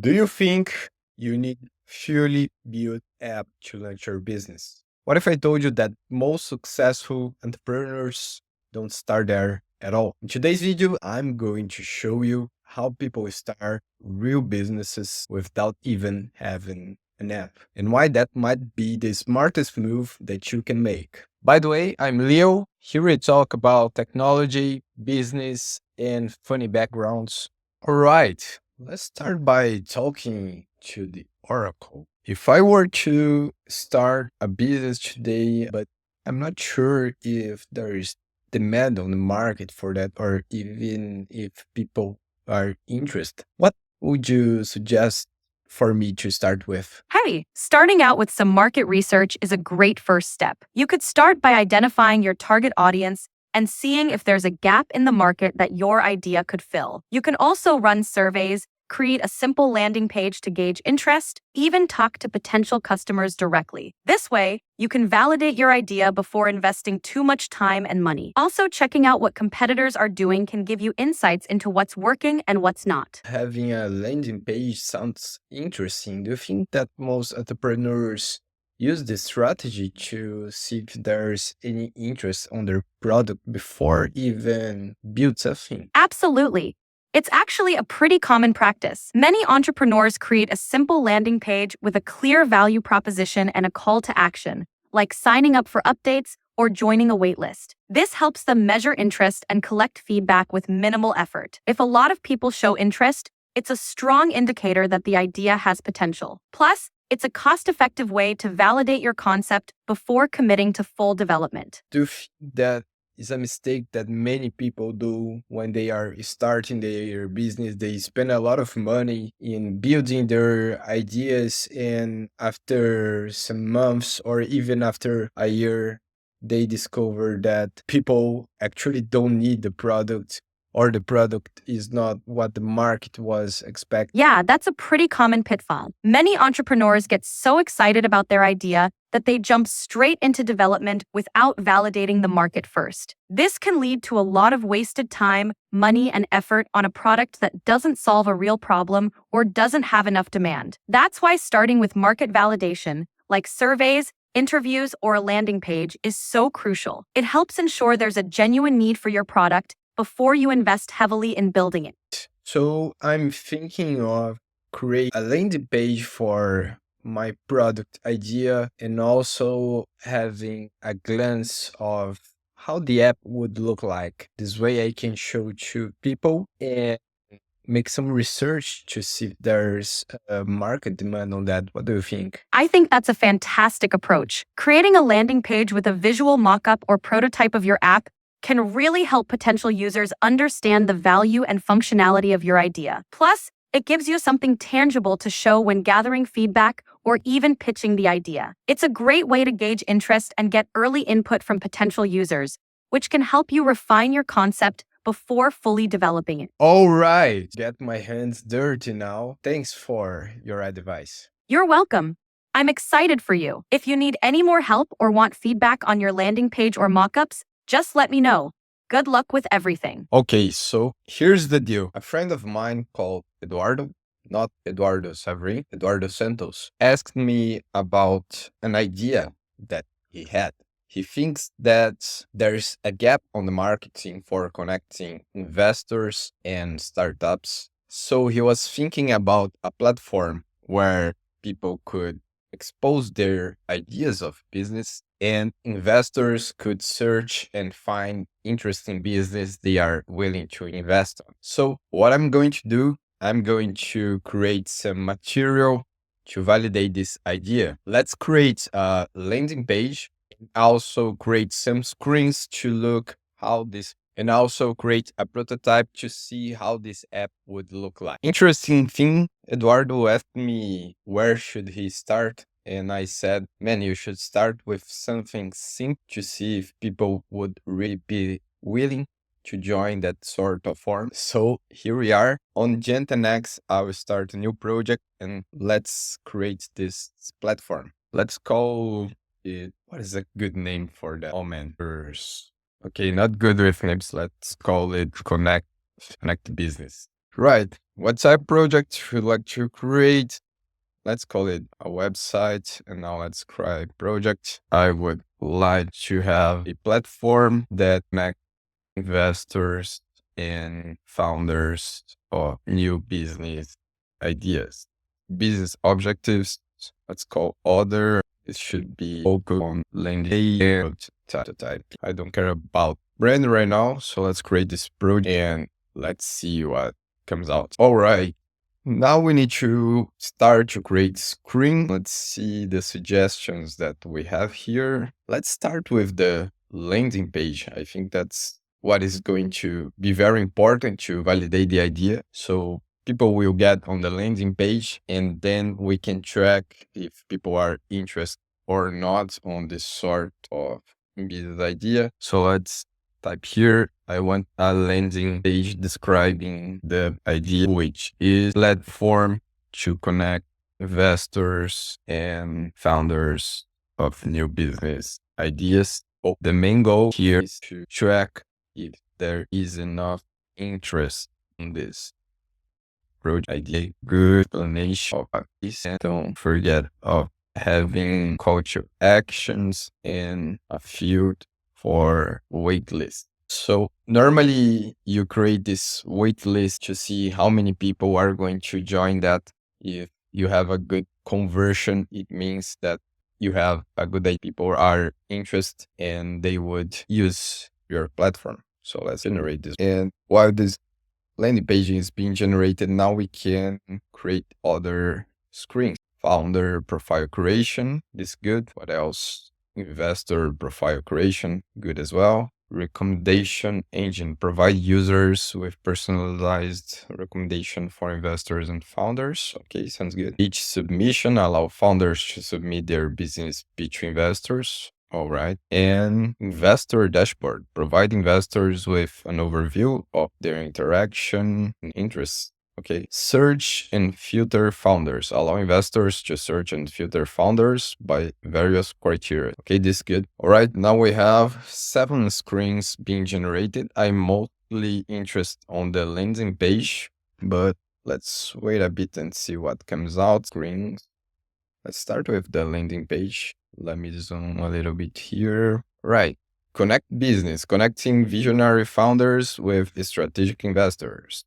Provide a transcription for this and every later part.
Do you think you need fully built app to launch your business? What if I told you that most successful entrepreneurs don't start there at all? In today's video, I'm going to show you how people start real businesses without even having an app, and why that might be the smartest move that you can make. By the way, I'm Leo. Here we talk about technology, business, and funny backgrounds. All right, let's start by talking to the oracle. If I were to start a business today, but I'm not sure if there is demand on the market for that, or even if people are interested, what would you suggest for me to start with? Hey, starting out with some market research is a great first step. You could start by identifying your target audience and seeing if there's a gap in the market that your idea could fill. You can also run surveys, create a simple landing page to gauge interest, even talk to potential customers directly. This way, you can validate your idea before investing too much time and money. Also, checking out what competitors are doing can give you insights into what's working and what's not. Having a landing page sounds interesting. Do you think that most entrepreneurs use this strategy to see if there's any interest on their product before even build something? Absolutely. It's actually a pretty common practice. Many entrepreneurs create a simple landing page with a clear value proposition and a call to action, like signing up for updates or joining a waitlist. This helps them measure interest and collect feedback with minimal effort. If a lot of people show interest, it's a strong indicator that the idea has potential. Plus, it's a cost-effective way to validate your concept before committing to full development. Do you think that is a mistake that many people do when they are starting their business? They spend a lot of money in building their ideas, and after some months or even after a year, they discover that people actually don't need the product, or the product is not what the market was expecting. Yeah, that's a pretty common pitfall. Many entrepreneurs get so excited about their idea that they jump straight into development without validating the market first. This can lead to a lot of wasted time, money, and effort on a product that doesn't solve a real problem or doesn't have enough demand. That's why starting with market validation, like surveys, interviews, or a landing page, is so crucial. It helps ensure there's a genuine need for your product before you invest heavily in building it. So I'm thinking of create a landing page for my product idea, and also having a glance of how the app would look like. This way I can show to people and make some research to see if there's a market demand on that. What do you think? I think that's a fantastic approach. Creating a landing page with a visual mock-up or prototype of your app can really help potential users understand the value and functionality of your idea. Plus, it gives you something tangible to show when gathering feedback or even pitching the idea. It's a great way to gauge interest and get early input from potential users, which can help you refine your concept before fully developing it. All right, get my hands dirty now. Thanks for your advice. You're welcome. I'm excited for you. If you need any more help or want feedback on your landing page or mockups, just let me know. Good luck with everything. Okay, so here's the deal. A friend of mine called Eduardo, not Eduardo Savrin, Eduardo Santos, asked me about an idea that he had. He thinks that there's a gap on the marketing for connecting investors and startups. So he was thinking about a platform where people could expose their ideas of business, and investors could search and find interesting business they are willing to invest on. So what I'm going to do, I'm going to create some material to validate this idea. Let's create a landing page, and also create some screens to look how this, and also create a prototype to see how this app would look like. Interesting thing, Eduardo asked me where should he start, and I said, man, you should start with something simple to see if people would really be willing to join that sort of form. So here we are. On Jan X, I will start a new project, and let's create this platform. Let's call it, what is a good name for that? Oh man, okay, not good with names. Let's call it Connect Business. Right. What type of project would you like to create? Let's call it a website. And now let's create project. I would like to have a platform that connects investors and founders of new business ideas. Business objectives, let's call other. It should be focused on landing and type. I don't care about brand right now. So let's create this project and let's see what comes out. All right. Now we need to start to create screen. Let's see the suggestions that we have here. Let's start with the landing page. I think that's what is going to be very important to validate the idea. So people will get on the landing page and then we can track if people are interested or not on this sort of business idea. So let's type here, I want a landing page describing the idea, which is platform to connect investors and founders of new business ideas. The main goal here is to track if there is enough interest in this project idea. Good explanation of this, and don't forget of having call to actions and a field for waitlist. So normally you create this waitlist to see how many people are going to join that. If you have a good conversion, it means that you have a good idea. People are interested and they would use your platform. So let's generate this. And while this landing page is being generated, now we can create other screens. Founder profile creation, this is good. What else? Investor profile creation, good as well. Recommendation engine, provide users with personalized recommendation for investors and founders. Okay, sounds good. Each submission allow founders to submit their business pitch to investors. All right. And investor dashboard, provide investors with an overview of their interaction and interests. Okay. Search and filter founders, allow investors to search and filter founders by various criteria. Okay, this is good. All right. Now we have 7 screens being generated. I'm mostly interested on the landing page, but let's wait a bit and see what comes out. Screens. Let's start with the landing page. Let me zoom a little bit here. Right. Connect business, connecting visionary founders with strategic investors.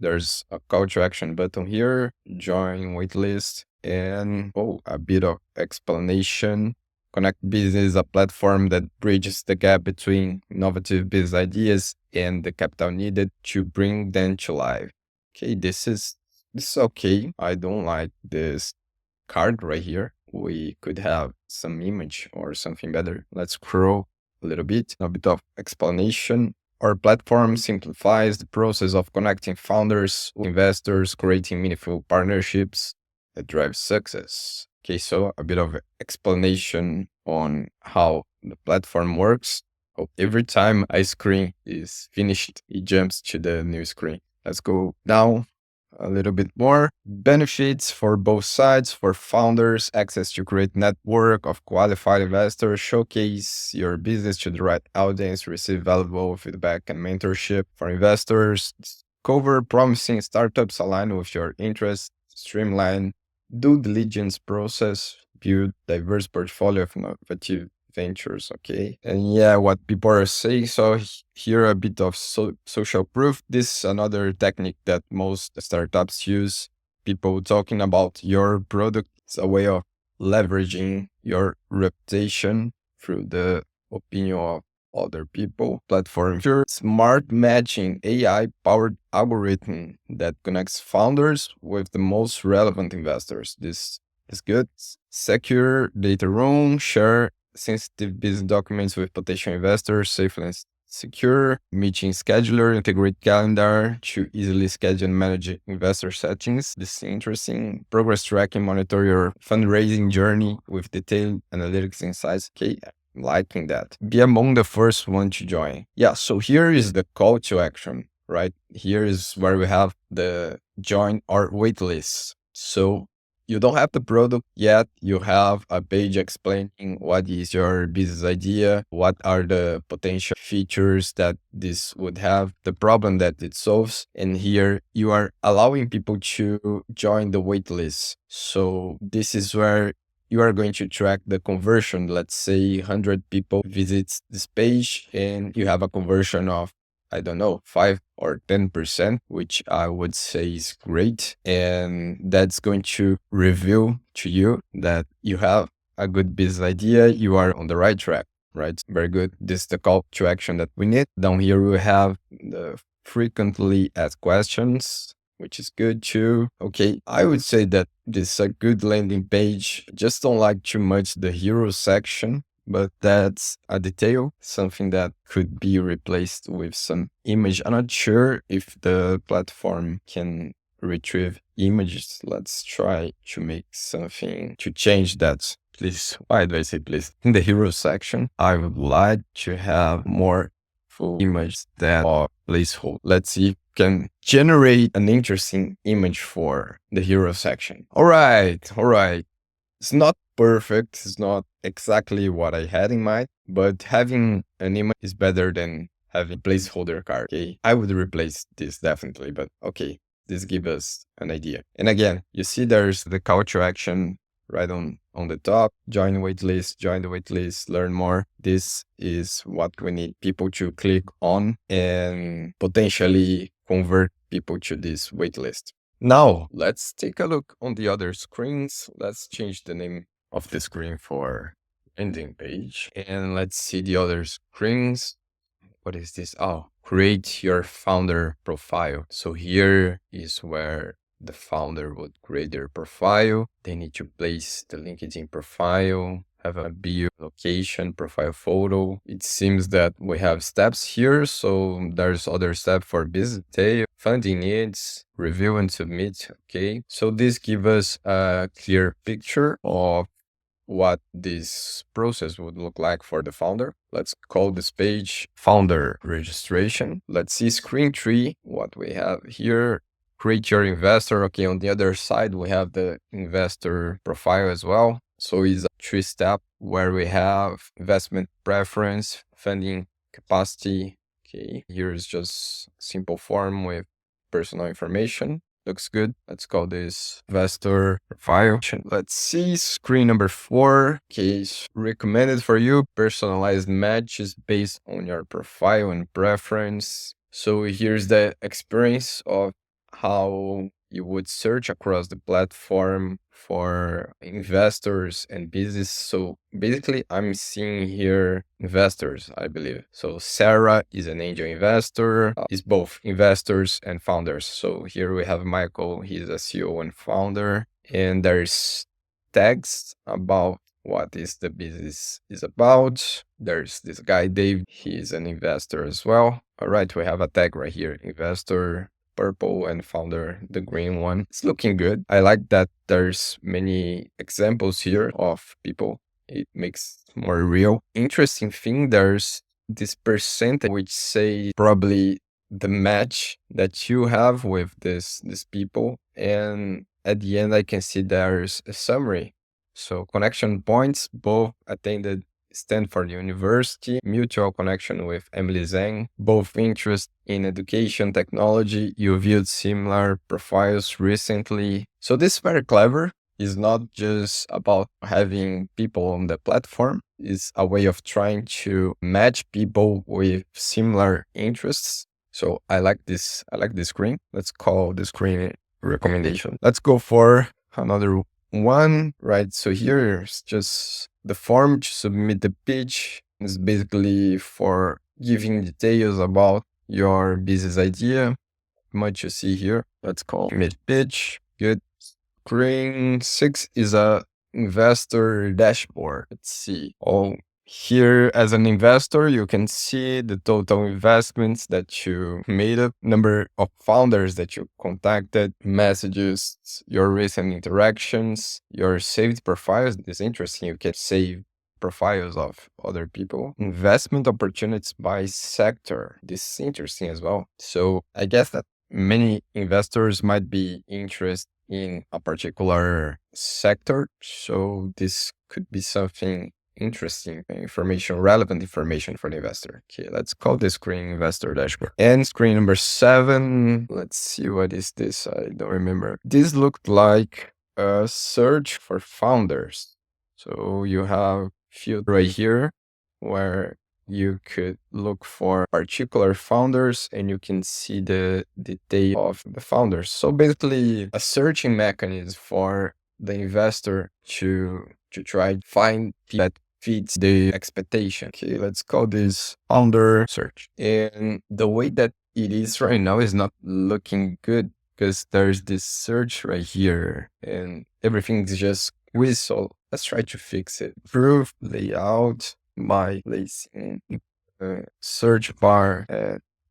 There's a call to action button here, join waitlist, and a bit of explanation. Connect Business is a platform that bridges the gap between innovative business ideas and the capital needed to bring them to life. Okay, this is okay. I don't like this card right here. We could have some image or something better. Let's scroll a little bit, a bit of explanation. Our platform simplifies the process of connecting founders with investors, creating meaningful partnerships that drive success. Okay, so a bit of explanation on how the platform works. Every time a screen is finished, it jumps to the new screen. Let's go down a little bit more. Benefits for both sides. For founders, access to great network of qualified investors, showcase your business to the right audience, receive valuable feedback and mentorship. For investors, discover promising startups aligned with your interests, streamline due diligence process, build diverse portfolio of innovative ventures. Okay. And yeah, what people are saying. So here a bit of social proof. This is another technique that most startups use. People talking about your product. It's a way of leveraging your reputation through the opinion of other people. Platform. Sure. Smart matching, AI powered algorithm that connects founders with the most relevant investors. This is good. Secure data room, share sensitive business documents with potential investors, safely and secure. Meeting scheduler, integrate calendar to easily schedule and manage investor settings. This is interesting. Progress tracking, monitor your fundraising journey with detailed analytics insights. Okay, I'm liking that. Be among the first one to join. Yeah, so here is the call to action, right? Here is where we have the join our waitlist. So you don't have the product yet. You have a page explaining what is your business idea, what are the potential features that this would have, the problem that it solves. And here you are allowing people to join the wait list. So this is where you are going to track the conversion. Let's say 100 people visits this page and you have a conversion of, I don't know, 5 or 10%, which I would say is great. And that's going to reveal to you that you have a good business idea. You are on the right track, right? Very good. This is the call to action that we need. Down here, we have the frequently asked questions, which is good too. Okay, I would say that this is a good landing page. Just don't like too much the hero section, but that's a detail, something that could be replaced with some image. I'm not sure if the platform can retrieve images. Let's try to make something to change that. Please, why do I say please? In the hero section, I would like to have more full images that are placeholder. Let's see if we can generate an interesting image for the hero section. All right. It's not perfect. It's not exactly what I had in mind, but having an image is better than having a placeholder card. Okay, I would replace this definitely, but okay, this gives us an idea. And again, you see there's the call to action right on the top. Join the waitlist, learn more. This is what we need people to click on and potentially convert people to this waitlist. Now, let's take a look on the other screens. Let's change the name of the screen for ending page. And let's see the other screens. What is this? Oh, create your founder profile. So here is where the founder would create their profile. They need to place the LinkedIn profile, have a bio, location, profile photo. It seems that we have steps here. So there's other step for business detail, funding needs, review and submit. Okay. So this gives us a clear picture of what this process would look like for the founder. Let's call this page founder registration. Let's see screen 3, what we have here. Create your investor. Okay, on the other side, we have the investor profile as well. So it's a 3-step where we have investment preference, funding capacity. Okay, here's just simple form with personal information. Looks good. Let's call this investor profile. Let's see screen number 4. Case recommended for you. Personalized matches based on your profile and preference. So here's the experience of how you would search across the platform for investors and business. So basically, I'm seeing here investors, I believe. So Sarah is an angel investor, is both investors and founders. So here we have Michael, he's a CEO and founder. And there's tags about what is the business is about. There's this guy, Dave, he's an investor as well. All right, we have a tag right here, investor, purple, and founder, the green one. It's looking good. I like that there's many examples here of people. It makes it more real. Interesting thing, there's this percentage which say probably the match that you have with this people. And at the end, I can see there's a summary. So connection points, both attended Stanford University, mutual connection with Emily Zhang, both interest in education technology. You viewed similar profiles recently. So this is very clever. It's not just about having people on the platform. It's a way of trying to match people with similar interests. So I like this screen. Let's call the screen recommendation. Let's go for another one, right? So here's just the form to submit the pitch. Is basically for giving details about your business idea. Much you see here. Let's call mid pitch. Good. Screen 6 is a investor dashboard. Let's see. Oh, here as an investor, you can see the total investments that you made, up, number of founders that you contacted, messages, your recent interactions, your saved profiles. This is interesting. You can save profiles of other people. Investment opportunities by sector. This is interesting as well. So I guess that many investors might be interested in a particular sector. So this could be something interesting information, relevant information for the investor. Okay, let's call this screen investor dashboard. And screen number 7, let's see, what is this? I don't remember. This looked like a search for founders. So you have field right here where you could look for particular founders and you can see the detail of the founders. So basically a searching mechanism for the investor to try to find people that fits the expectation. Okay, let's call this founder search. And the way that it is right now is not looking good because there's this search right here and everything's just quiz. So let's try to fix it. Improve layout by placing the search bar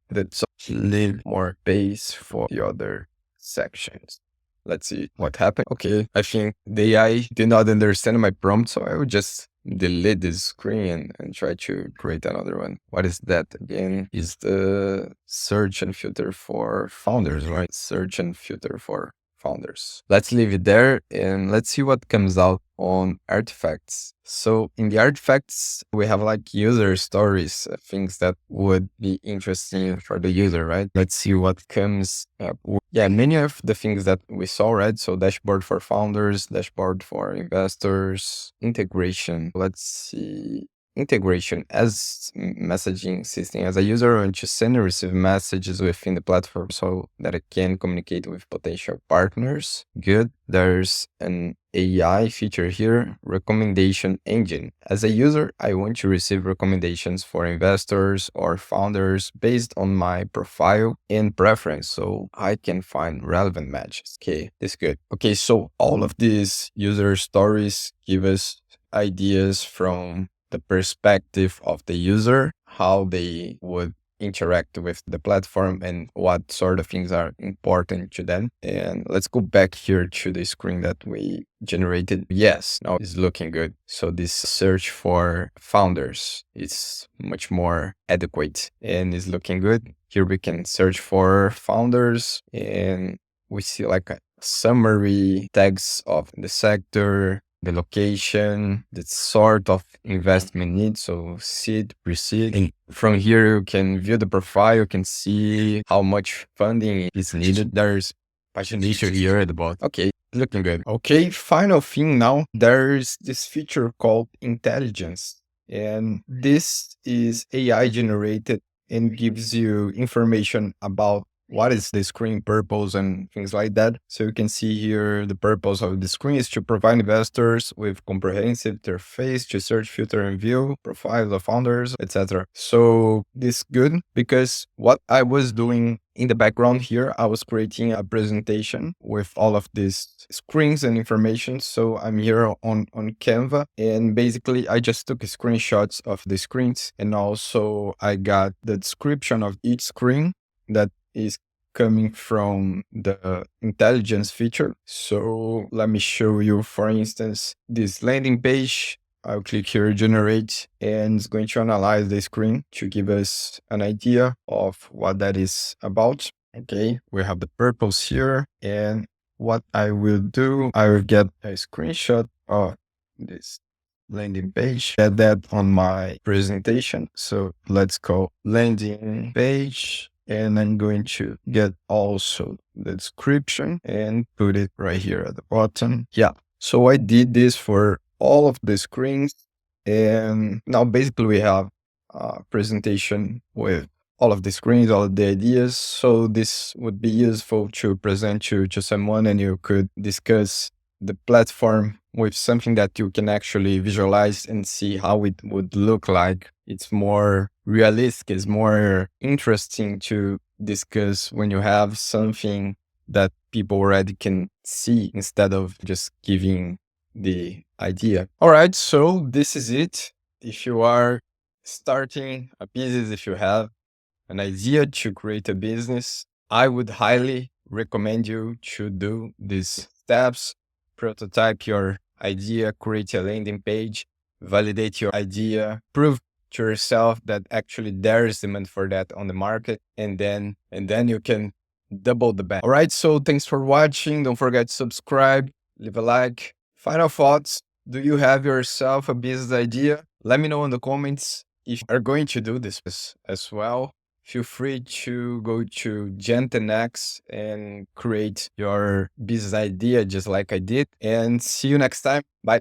that's a little more space for the other sections. Let's see what happened. Okay, I think the AI did not understand my prompt, so I would just delete this screen and try to create another one. What is that again? Is the search and filter for founders, right? Search and filter for founders. Let's leave it there and let's see what comes out on artifacts. So in the artifacts, we have like user stories, things that would be interesting for the user, right? Let's see what comes up. Yeah, many of the things that we saw, right? So dashboard for founders, dashboard for investors, integration. Let's see. Integration as messaging system. As a user, I want to send and receive messages within the platform so that I can communicate with potential partners. Good. There's an AI feature here, recommendation engine. As a user, I want to receive recommendations for investors or founders based on my profile and preference so I can find relevant matches. Okay, this is good. Okay, so all of these user stories give us ideas from the perspective of the user, how they would interact with the platform and what sort of things are important to them. And let's go back here to the screen that we generated. Yes, now it's looking good. So this search for founders is much more adequate and is looking good. Here we can search for founders and we see like a summary tags of the sector, the location, the sort of investment need. So seed, pre-seed. And from here, you can view the profile. You can see how much funding is needed. There's pagination here at the bottom. Okay, looking good. Okay, final thing now. There's this feature called intelligence. And this is AI generated and gives you information about what is the screen purpose and things like that. So you can see here the purpose of the screen is to provide investors with comprehensive interface to search, filter, and view profiles of founders, etc. So this is good because what I was doing in the background here, I was creating a presentation with all of these screens and information. So I'm here on Canva and basically I just took screenshots of the screens and also I got the description of each screen that is coming from the intelligence feature. So let me show you, for instance, this landing page. I'll click here, generate, and it's going to analyze the screen to give us an idea of what that is about. Okay, we have the purpose here. And what I will do, I will get a screenshot of this landing page, get that on my presentation. So let's go landing page. And I'm going to get also the description and put it right here at the bottom. Yeah. So I did this for all of the screens. And now basically we have a presentation with all of the screens, all of the ideas. So this would be useful to present to someone and you could discuss the platform with something that you can actually visualize and see how it would look like. It's more realistic, it's more interesting to discuss when you have something that people already can see instead of just giving the idea. All right, so this is it. If you are starting a business, if you have an idea to create a business, I would highly recommend you to do these steps. Prototype your idea, create a landing page, validate your idea, prove to yourself that actually there is demand for that on the market, and then you can double the bet. All right, so thanks for watching. Don't forget to subscribe, leave a like. Final thoughts. Do you have yourself a business idea? Let me know in the comments if you are going to do this as well. Feel free to go to Gentenex and create your business idea just like I did. And see you next time. Bye.